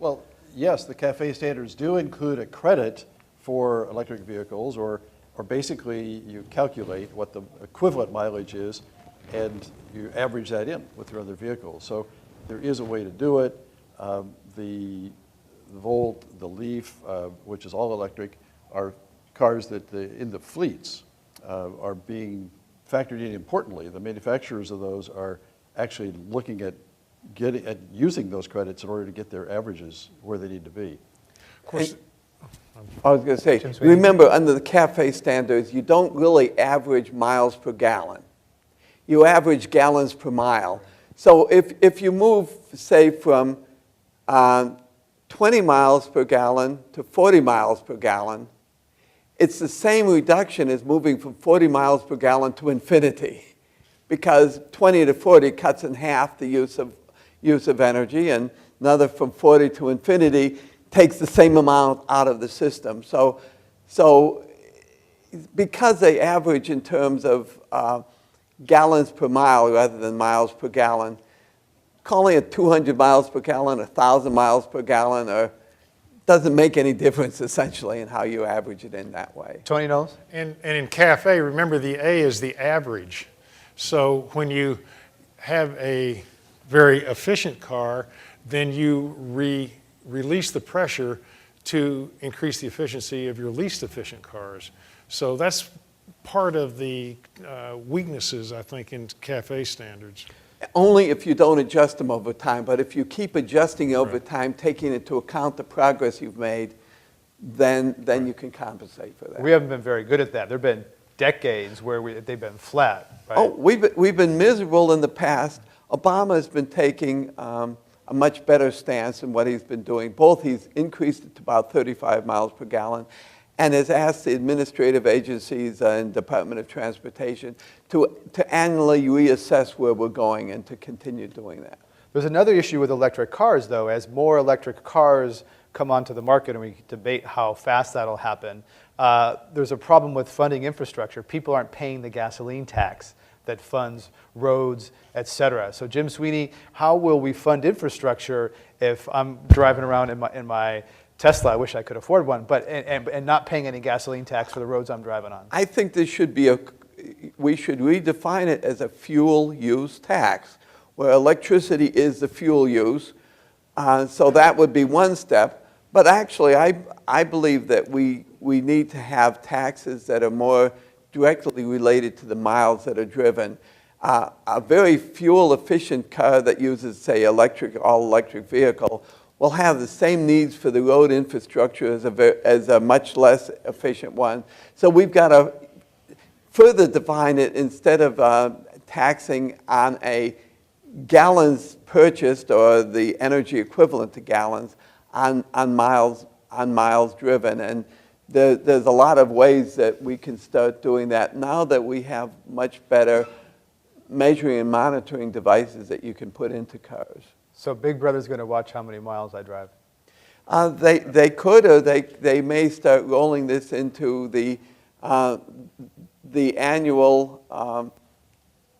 Well, yes, the CAFÉ standards do include a credit for electric vehicles, or basically you calculate what the equivalent mileage is, and you average that in with your other vehicles. So there is a way to do it. The Volt, the Leaf, which is all electric, are cars that in the fleets are being factored in importantly. The manufacturers of those are actually looking at using those credits in order to get their averages where they need to be. Of course. I was going to say, remember, under the CAFÉ standards, you don't really average miles per gallon. You average gallons per mile. So if you move, say, from 20 miles per gallon to 40 miles per gallon, it's the same reduction as moving from 40 miles per gallon to infinity, because 20 to 40 cuts in half the use of energy, and another from 40 to infinity takes the same amount out of the system. So because they average in terms of gallons per mile rather than miles per gallon, calling it 200 miles per gallon, 1,000 miles per gallon, doesn't make any difference essentially in how you average it in that way. Tony Knowles? And in CAFÉ, remember the A is the average. So when you have a very efficient car, then you release the pressure to increase the efficiency of your least efficient cars. So that's part of the weaknesses, I think, in CAFÉ standards. Only if you don't adjust them over time, but if you keep adjusting over time, taking into account the progress you've made, then you can compensate for that. We haven't been very good at that. There have been decades where they've been flat, right? Oh, we've been miserable in the past. Obama has been taking a much better stance in what he's been doing. Both he's increased it to about 35 miles per gallon, and has asked the administrative agencies and Department of Transportation to annually reassess where we're going and to continue doing that. There's another issue with electric cars, though. As more electric cars come onto the market, and we debate how fast that'll happen, there's a problem with funding infrastructure. People aren't paying the gasoline tax that funds roads, et cetera. So Jim Sweeney, how will we fund infrastructure if I'm driving around in my Tesla, I wish I could afford one, but and not paying any gasoline tax for the roads I'm driving on? I think this should be we should redefine it as a fuel use tax, where electricity is the fuel use. So that would be one step. But actually, I believe that we need to have taxes that are more directly related to the miles that are driven. A very fuel efficient car that uses, say, all electric vehicle will have the same needs for the road infrastructure as a much less efficient one. So we've got to further define it, instead of taxing on a gallons purchased or the energy equivalent to gallons on miles driven. And there's a lot of ways that we can start doing that now that we have much better measuring and monitoring devices that you can put into cars. So Big Brother's going to watch how many miles I drive? They could, or they may start rolling this into the annual,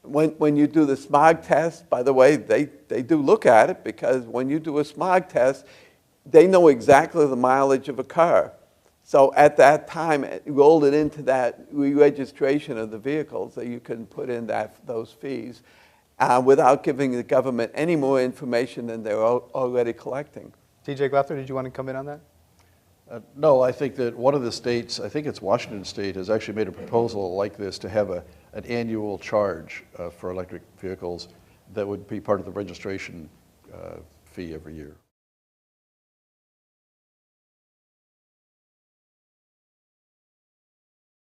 when you do the smog test. By the way, they do look at it, because when you do a smog test, they know exactly the mileage of a car. So at that time, roll it into that re-registration of the vehicle, so you can put in those fees without giving the government any more information than they're already collecting. TJ Glauthier, did you want to come in on that? No, I think that one of the states, I think it's Washington State, has actually made a proposal like this to have an annual charge for electric vehicles that would be part of the registration fee every year.